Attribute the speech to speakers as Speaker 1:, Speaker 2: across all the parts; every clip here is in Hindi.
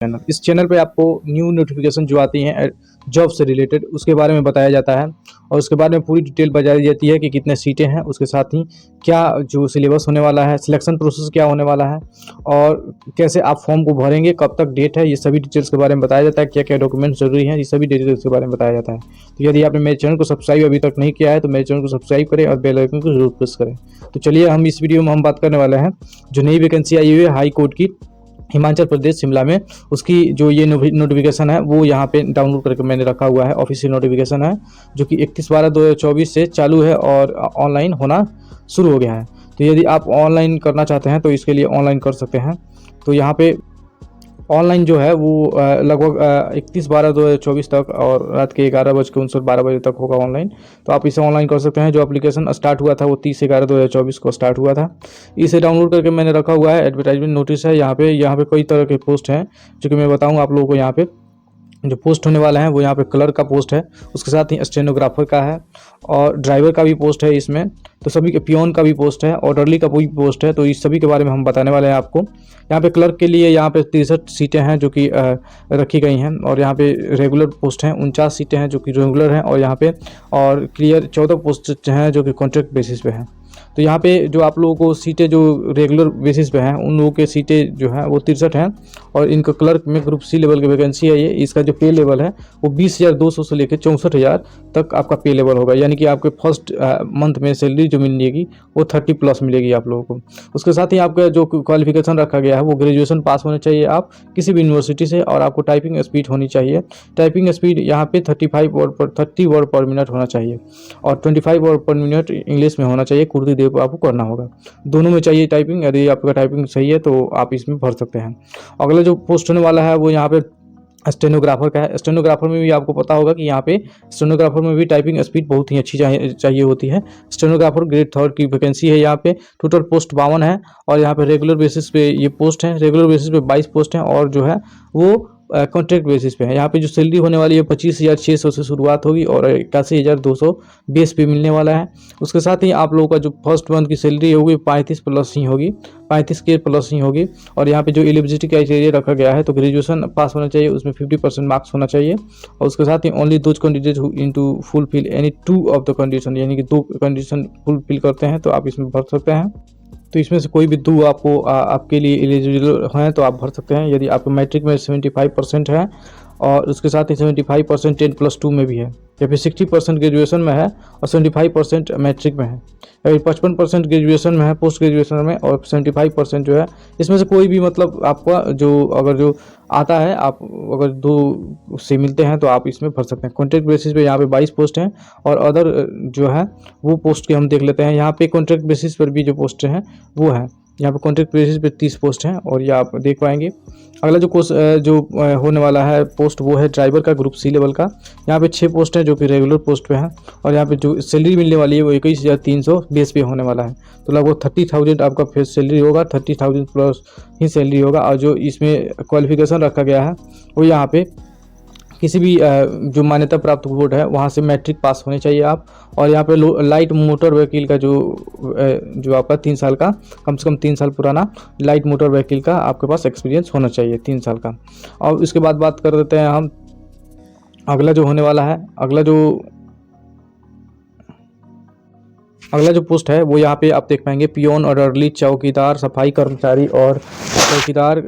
Speaker 1: इस चैनल पे आपको न्यू नोटिफिकेशन जो आती हैं जॉब से रिलेटेड उसके बारे में बताया जाता है और उसके बारे में पूरी डिटेल बताई जाती है कि कितने सीटें हैं, उसके साथ ही क्या जो सिलेबस होने वाला है, सिलेक्शन प्रोसेस क्या होने वाला है और कैसे आप फॉर्म को भरेंगे, कब तक डेट है, ये सभी डिटेल्स के बारे में बताया जाता है। क्या क्या डॉक्यूमेंट्स जरूरी हैं, ये सभी डिटेल्स के बारे में बताया जाता है। तो यदि आपने मेरे चैनल को सब्सक्राइब अभी तक नहीं किया है तो मेरे चैनल को सब्सक्राइब करें और बेल आइकन को जरूर प्रेस करें। तो चलिए हम इस वीडियो में हम बात करने वाले हैं जो नई वैकेंसी आई हुई है हाई कोर्ट की हिमाचल प्रदेश शिमला में, उसकी जो ये नोटिफिकेशन है वो यहाँ पे डाउनलोड करके मैंने रखा हुआ है। ऑफिशियल नोटिफिकेशन है जो कि 31/12/2024 से चालू है और ऑनलाइन होना शुरू हो गया है। तो यदि आप ऑनलाइन करना चाहते हैं तो इसके लिए ऑनलाइन कर सकते हैं। तो यहाँ पे ऑनलाइन जो है वो लगभग 31/12/2024 तक और रात के 11:59 तक होगा ऑनलाइन। तो आप इसे ऑनलाइन कर सकते हैं। जो एप्लीकेशन स्टार्ट हुआ था वो 30/11/2024 को स्टार्ट हुआ था। इसे डाउनलोड करके मैंने रखा हुआ है। एडवर्टाइजमेंट नोटिस है यहाँ पे कई तरह के पोस्ट हैं जो कि मैं बताऊँ आप लोगों को। यहाँ पे जो पोस्ट होने वाला है वो यहाँ पे क्लर्क का पोस्ट है, उसके साथ ही स्टेनोग्राफर का है और ड्राइवर का भी पोस्ट है इसमें। तो सभी के पियोन का भी पोस्ट है, ऑर्डरली का भी पोस्ट है। तो इस सभी के बारे में हम बताने वाले हैं आपको। यहाँ पे क्लर्क के लिए यहाँ पे 63 सीटें हैं जो कि रखी गई हैं और यहाँ पे रेगुलर पोस्ट हैं 49 सीटें हैं जो कि रेगुलर हैं और यहाँ पे और क्लियर 14 पोस्ट हैं जो कि कॉन्ट्रैक्ट बेसिस पे हैं। तो यहाँ पे जो आप लोगों को सीटें जो रेगुलर बेसिस पे हैं उन लोगों के सीटें जो हैं वो 63 हैं और इनका क्लर्क में ग्रुप सी लेवल की वैकेंसी है ये। इसका जो पे लेवल है वो 20,200 से लेकर 64,000 तक आपका पे लेवल होगा, यानी कि आपके फर्स्ट मंथ में सैलरी जो मिलेगी वो 30+ मिलेगी आप लोगों को। उसके साथ ही आपका जो क्वालिफिकेशन रखा गया है वो ग्रेजुएशन पास होने चाहिए आप किसी भी यूनिवर्सिटी से और आपको टाइपिंग स्पीड होनी चाहिए। टाइपिंग स्पीड यहाँ पे 30 वर्ड पर मिनट होना चाहिए और 25 वर्ड पर मिनट इंग्लिश में होना चाहिए। कुर्ती देव आपको करना होगा, दोनों में चाहिए टाइपिंग। यदि आपका टाइपिंग सही है तो आप इसमें भर सकते हैं। अगला जो पोस्ट होने वाला है वो यहाँ पे स्टेनोग्राफर का है। स्टेनोग्राफर में भी आपको पता होगा कि यहाँ पे स्टेनोग्राफर में भी टाइपिंग स्पीड बहुत ही अच्छी चाहिए होती है। स्टेनोग्राफर ग्रेड 3 की वैकेंसी है। यहाँ पे टोटल पोस्ट 52 है और यहाँ पे रेगुलर बेसिस पे ये पोस्ट है। रेगुलर बेसिस पे 22 पोस्ट हैं और जो है वो कॉन्ट्रैक्ट बेसिस पे है। यहाँ पे जो सैलरी होने वाली है 25,600 से शुरुआत होगी और 81,200 बेस पे मिलने वाला है। उसके साथ ही आप लोगों का जो फर्स्ट मंथ की सैलरी होगी 35+ ही होगी, 35K प्लस ही होगी। और यहाँ पे जो एलिजिबिलिटी क्राइटेरिया रखा गया है तो ग्रेजुएशन पास होना चाहिए, उसमें 50% मार्क्स होना चाहिए और उसके साथ ही only those candidate who into fulfil any 2 of the condition, यानी कि 2 कंडीशन फुलफिल करते हैं तो आप इसमें भर सकते हैं। तो इसमें से कोई भी 2 आपको आपके लिए एलिजिबल हैं तो आप भर सकते हैं। यदि आपको मैट्रिक में 75% है और उसके साथ ही 75% 10+2 में भी है, या फिर 60% ग्रेजुएशन में है और 75% मैट्रिक में है, या फिर 55% ग्रेजुएशन में है पोस्ट ग्रेजुएशन में और 75% जो है, इसमें से कोई भी मतलब आपका जो अगर जो आता है आप अगर 2 से मिलते हैं तो आप इसमें भर सकते हैं। कॉन्ट्रैक्ट बेसिस पे यहाँ पे 22 पोस्ट हैं और अदर जो है वो पोस्ट के हम देख लेते हैं। यहाँ पे कॉन्ट्रैक्ट बेसिस पर भी जो पोस्ट हैं वो है। यहाँ पे कॉन्ट्रैक्ट बेसिस पे 30 पोस्ट हैं और ये आप देख पाएंगे। अगला जो होने वाला है पोस्ट वो है ड्राइवर का ग्रुप सी लेवल का। यहाँ पे 6 पोस्ट हैं जो कि रेगुलर पोस्ट पे हैं और यहाँ पे जो सैलरी मिलने वाली है वो 21,300 बेस पे होने वाला है। तो लगभग 30,000 आपका फेस सैलरी होगा, 30,000 प्लस ही सैलरी होगा। और जो इसमें क्वालिफिकेशन रखा गया है वो यहाँ पे किसी भी जो मान्यता प्राप्त बोर्ड है वहाँ से मैट्रिक पास होने चाहिए आप। और यहाँ पे लाइट मोटर व्हीकल का जो आपका 3 साल का, कम से कम 3 साल पुराना लाइट मोटर व्हीकल का आपके पास एक्सपीरियंस होना चाहिए 3 साल का। और उसके बाद बात कर देते हैं हम अगला जो होने वाला है। अगला जो पोस्ट है वो यहाँ पे आप देख पाएंगे पियोन, ऑर्डरली, चौकीदार, सफाई कर्मचारी और चौकीदार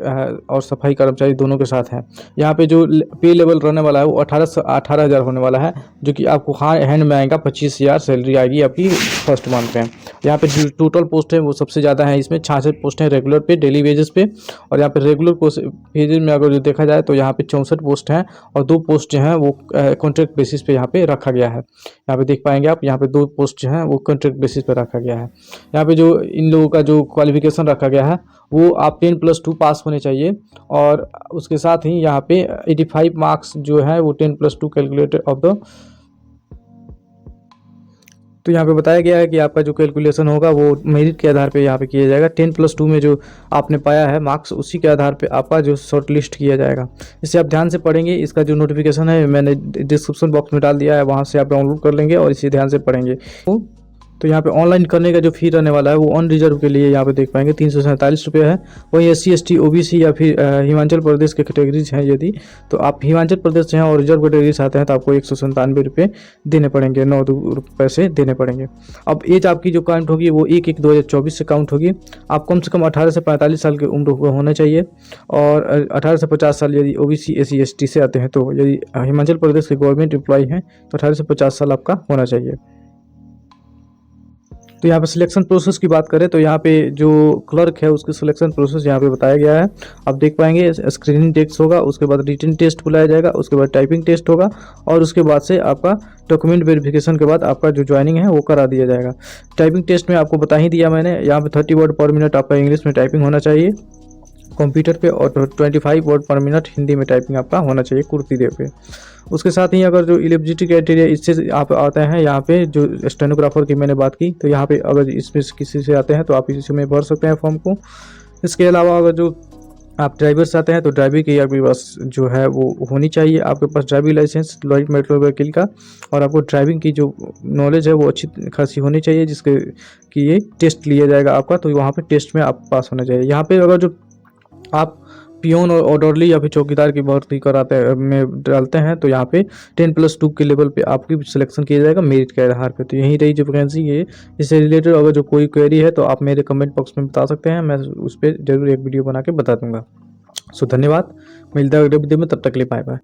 Speaker 1: और सफाई कर्मचारी दोनों के साथ है। यहाँ पे जो पे लेवल रहने वाला है वो 18,000 होने वाला है, जो कि आपको हैंड में आएगा 25,000 सैलरी आएगी आपकी फर्स्ट मंथ में। यहाँ पे जो टोटल पोस्ट है वो सबसे ज़्यादा है, इसमें 66 पोस्ट हैं रेगुलर पे, डेली वेजेस पे। और यहाँ पे रेगुलर वेजेस में अगर जो देखा जाए तो यहाँ पे 64 पोस्ट हैं और 2 पोस्ट जो हैं वो कॉन्ट्रैक्ट बेसिस पे यहाँ पे रखा गया है। यहाँ पे देख पाएंगे आप, यहाँ पे 2 पोस्ट जो हैं वो कॉन्ट्रैक्ट बेसिस पे रखा गया है। यहाँ पे जो इन लोगों का जो क्वालिफिकेशन रखा गया है वो आप 10+2 पास होने चाहिए और उसके साथ ही यहाँ पे 85 मार्क्स जो है वो 10+2 कैलकुलेटेड ऑफ द। तो यहाँ पे बताया गया है कि आपका जो कैलकुलेशन होगा वो मेरिट के आधार पे यहाँ पे किया जाएगा। 10+2 में जो आपने पाया है मार्क्स उसी के आधार पे आपका जो शॉर्ट लिस्ट किया जाएगा। इसे आप ध्यान से पढ़ेंगे। इसका जो नोटिफिकेशन है मैंने डिस्क्रिप्शन बॉक्स में डाल दिया है, वहाँ से आप डाउनलोड कर लेंगे और इसे ध्यान से पढ़ेंगे। तो यहाँ पे ऑनलाइन करने का जो फ़ी रहने वाला है वो ऑन रिजर्व के लिए यहाँ पे देख पाएंगे 347 रुपये है। वहीं SC ST OBC या फिर हिमाचल प्रदेश के कैटेगरीज हैं यदि, तो आप हिमाचल प्रदेश से हैं और रिजर्व कैटेगरी से आते हैं तो आपको 197 रुपये देने पड़ेंगे, 9 पैसे देने पड़ेंगे। अब एज आपकी जो काउंट होगी वो 1/1/2024 से काउंट होगी। आप कम से कम 18 से 45 साल की उम्र होना चाहिए और 18 से 50 साल यदि OBC SC ST से आते हैं, तो यदि हिमाचल प्रदेश के गवर्नमेंट एम्प्लॉय हैं तो 18 से 50 साल आपका होना चाहिए। तो यहाँ पे सिलेक्शन प्रोसेस की बात करें तो यहाँ पे जो क्लर्क है उसकी सिलेक्शन प्रोसेस यहाँ पे बताया गया है। आप देख पाएंगे स्क्रीनिंग टेस्ट होगा, उसके बाद रिटन टेस्ट बुलाया जाएगा, उसके बाद टाइपिंग टेस्ट होगा और उसके बाद से आपका डॉक्यूमेंट वेरिफिकेशन के बाद आपका जो ज्वाइनिंग है वो करा दिया जाएगा। टाइपिंग टेस्ट में आपको बता ही दिया मैंने, यहाँ पे 30 वर्ड पर मिनट आपका इंग्लिश में टाइपिंग होना चाहिए कंप्यूटर पे और 25 वर्ड पर मिनट हिंदी में टाइपिंग आपका होना चाहिए कुर्ती देव पे। उसके साथ ही अगर जो एलिजिबिलिटी क्राइटेरिया इससे आप आते हैं, यहाँ पे जो स्टेनोग्राफर की मैंने बात की, तो यहाँ पे अगर इसमें किसी से आते हैं तो आप इसमें भर सकते हैं फॉर्म को। इसके अलावा अगर जो आप ड्राइवर से आते हैं तो ड्राइविंग की आपके पास जो है वो होनी चाहिए, आपके पास driving licence light motor vehicle का, और आपको ड्राइविंग की जो नॉलेज है वो अच्छी खासी होनी चाहिए, जिसके कि ये टेस्ट लिया जाएगा आपका, तो वहाँ पे टेस्ट में आप पास होना चाहिए। यहाँ पे अगर जो आप पियोन और ऑर्डरली या फिर चौकीदार की भर्ती कराते में डालते हैं तो यहाँ पे 10+2 के लेवल पे आपकी सिलेक्शन किया जाएगा मेरिट के आधार पे। तो यही रही जो वैकेंसी है। इससे रिलेटेड अगर जो कोई क्वेरी है तो आप मेरे कमेंट बॉक्स में बता सकते हैं, मैं उस पर जरूर एक वीडियो बना के बता दूंगा। सो धन्यवाद, मिलता है अगले वीडियो में, तब तक के लिए बाय बाय।